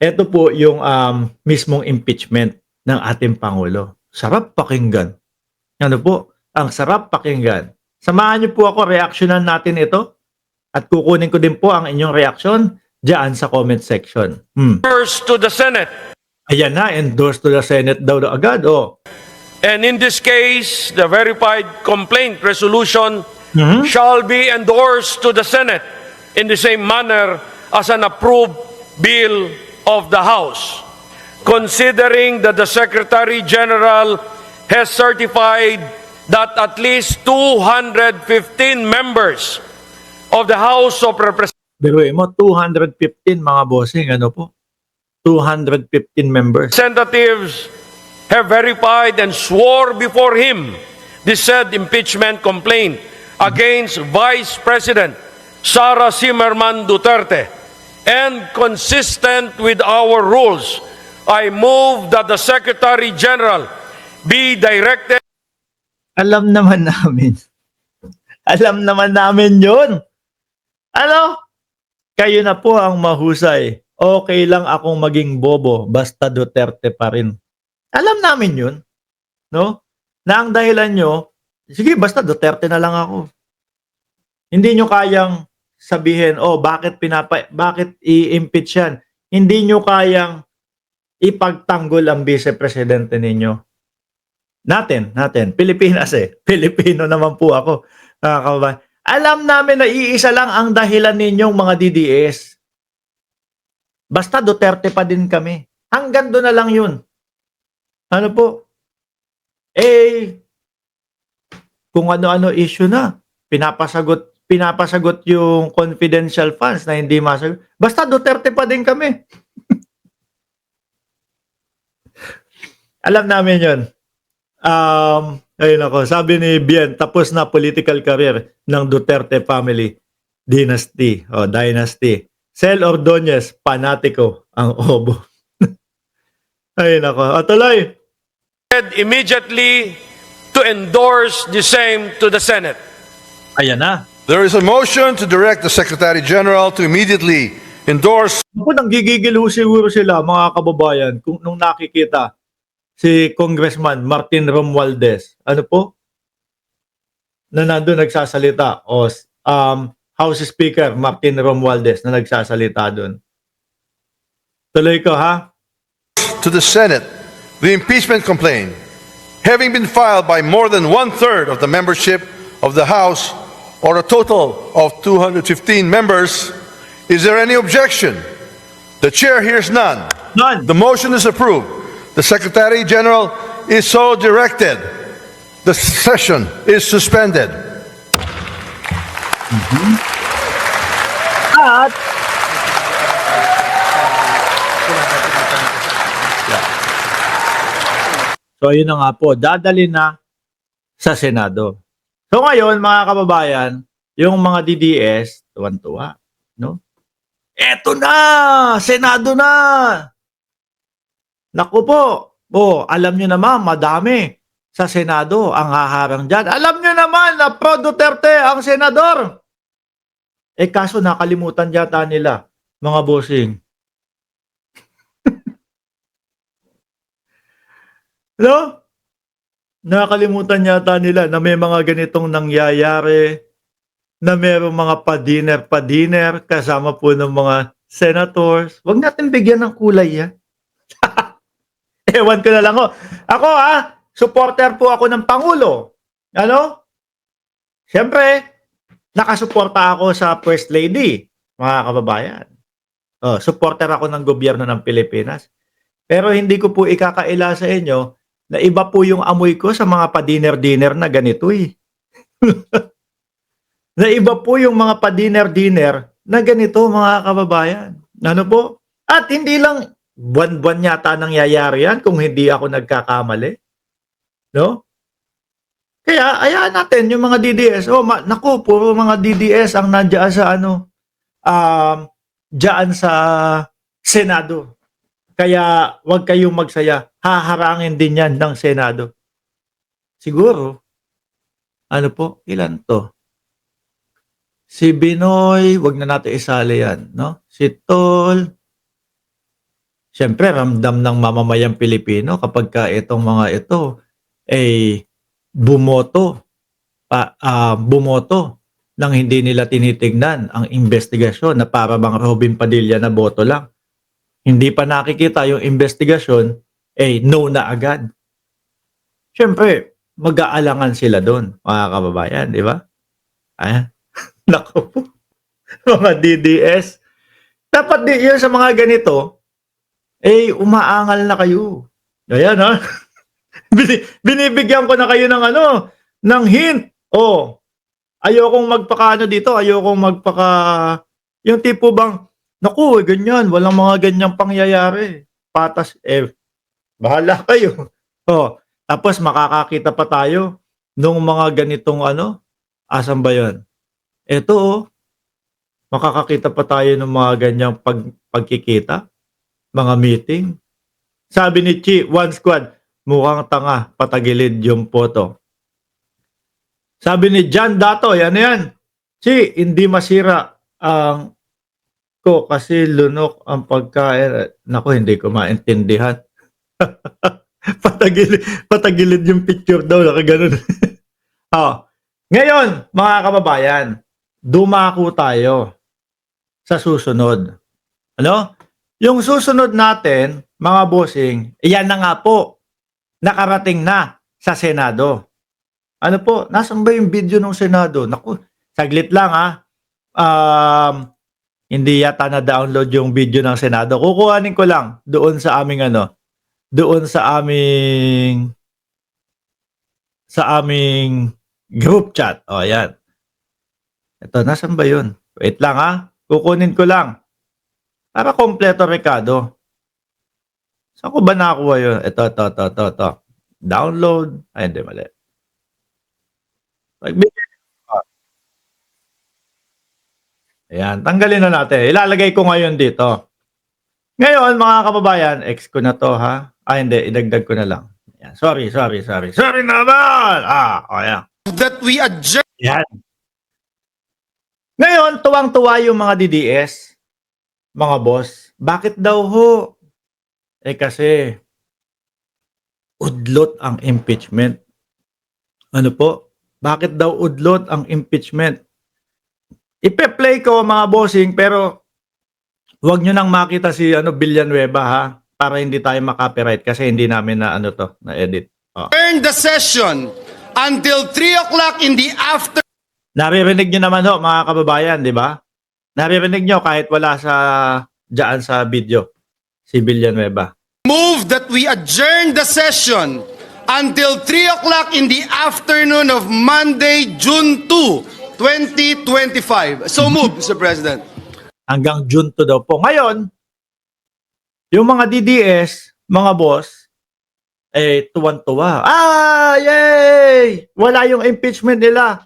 Ito po yung mismong impeachment ng ating Pangulo. Sarap pakinggan. Ano po? Ang sarap pakinggan. Samahan niyo po ako, reaksyonan natin ito. At kukunin ko din po ang inyong reaksyon diyan sa comment section. First to the Senate. Ayan na, endorse to the Senate daw agad. Oh. And in this case, the verified complaint resolution shall be endorsed to the Senate in the same manner as an approved bill of the House. Considering that the Secretary General has certified that at least 215 members of the House of Representatives Biruin mo, 215 mga bossing, ano po? 215 members. have verified and swore before him the said impeachment complaint against Vice President Sara Zimmerman Duterte. And consistent with our rules, I move that the Secretary General be directed. Alam naman namin. Alam naman namin yun. Ano? Kayo na po ang mahusay. Okay lang akong maging bobo, basta Duterte pa rin. Alam namin yun. No? Na ang dahilan nyo, sige, basta Duterte na lang ako. Hindi nyo kayang sabihin, bakit i-impeach yan? Hindi nyo kayang ipagtanggol ang vice-presidente ninyo. Natin. Pilipinas Pilipino naman po ako. Alam namin na iisa lang ang dahilan ninyong mga DDS. Basta Duterte pa din kami. Hanggang doon na lang yun. Ano po? Kung ano-ano issue na. Pinapasagot yung confidential funds na hindi masagot. Basta Duterte pa din kami. Alam namin yun. Ayun ako, sabi ni Bien, tapos na political career ng Duterte family dynasty. Dynasty. Cel Ordonez, panatiko ang obo. Ayun ako. Tuloy. Immediately to endorse the same to the Senate. Ayan na. There is a motion to direct the Secretary General to immediately endorse. Ako, nanggigigil ho siguro sila, mga kababayan, nung nakikita si Congressman Martin Romualdez, ano po? Na nandun nagsasalita. House Speaker Martin Romualdez na nagsasalita doon. Tuloy ko, ha? To the Senate, the impeachment complaint, having been filed by more than 1/3 of the membership of the House, or a total of 215 members, is there any objection? The chair hears none. None. The motion is approved. The Secretary General is so directed. The session is suspended. At so yun na nga po, dadali na sa Senado. So ngayon, mga kababayan, yung mga DDS, tuwan-tuwa, no? Eto na! Senado na! Naku po, alam nyo naman, madami sa Senado ang haharang dyan. Alam nyo naman na pro Duterte ang senador. Kaso nakalimutan yata nila, mga bossing. No? Nakalimutan yata nila na may mga ganitong nangyayari, na mayroong mga pa-dinner kasama po ng mga senators. Huwag natin bigyan ng kulay yan. Ewan ko na lang ho. Ako supporter po ako ng Pangulo. Ano? Siyempre, nakasuporta ako sa First Lady, mga kababayan. Supporter ako ng gobyerno ng Pilipinas. Pero hindi ko po ikakaila sa inyo na iba po yung amoy ko sa mga pa-dinner na ganito na iba po yung mga pa-dinner na ganito, mga kababayan. Ano po? At hindi lang buwan-buwan yata nangyayari yan kung hindi ako nagkakamali. No? Kaya, ayaan natin yung mga DDS. Naku, puro mga DDS ang nandiyan sa diyan sa Senado. Kaya, wag kayong magsaya. Haharangin din yan ng Senado. Siguro, ilan to? Si Binoy, wag na natin isali yan, no? Si Tol, Siyempre, ramdam ng mamamayang Pilipino kapag ka itong mga ito ay bumoto, bumoto nang hindi nila tinitignan ang investigasyon na para bang Robin Padilla na boto lang. Hindi pa nakikita yung investigasyon, no na agad. Siyempre, mag-aalangan sila doon, mga kababayan, di ba? Ayan. Naku po. Mga DDS. Dapat di yun sa mga ganito, umaangal na kayo. Ayan, ha? Binibigyan ko na kayo ng ng hint. Ayokong magpaka dito, yung tipo bang, naku, ganyan, walang mga ganyang pangyayari. Patas, bahala kayo. Tapos makakakita pa tayo nung mga ganitong asan ba yun? Ito, makakakita pa tayo ng mga ganyang pagkikita, mga meeting. Sabi ni Chi, one squad, mukhang tanga, patagilid yung photo. Sabi ni John Dato, ano yan? Chi, hindi masira ang ko kasi lunok ang pagkain. Naku, hindi ko maintindihan. patagilid yung picture daw, nakaganon. Ngayon, mga kababayan, dumako tayo sa susunod. Yung susunod natin, mga bossing, iyan na nga po, nakarating na sa Senado. Nasaan ba yung video ng Senado? Naku, saglit lang hindi yata na-download yung video ng Senado. Kukuhanin ko lang doon sa aming group chat. Ayan. Ito, nasaan ba yun? Wait lang kukunin ko lang. Para kompleto, Ricardo. Saan ko ba nakakuha yun? Ito. Download. Ay, hindi, mali. Ayan, tanggalin na natin. Ilalagay ko ngayon dito. Ngayon, mga kababayan, X ko na to, ha? Hindi, idagdag ko na lang. Ayan, sorry. Sorry naman! Ayan. That we adjourn. Ayan. Ngayon, tuwang-tuwa yung mga DDS, mga boss. Bakit daw ho? Kasi, udlot ang impeachment. Bakit daw udlot ang impeachment? Ipe-play ko mga bossing, pero huwag nyo nang makita si Villanueva, ha? Para hindi tayo makopyright kasi hindi namin na-edit. Turn the session until 3 o'clock in the afternoon. Naririnig nyo naman mga kababayan, di ba? Naririnig nyo kahit wala dyan sa video, si Villanueva. Move that we adjourn the session until 3 o'clock in the afternoon of Monday, June 2, 2025. So move, Mr. President. Hanggang June 2 daw po. Ngayon, yung mga DDS, mga boss, tuwan-tuwa. Yay! Wala yung impeachment nila.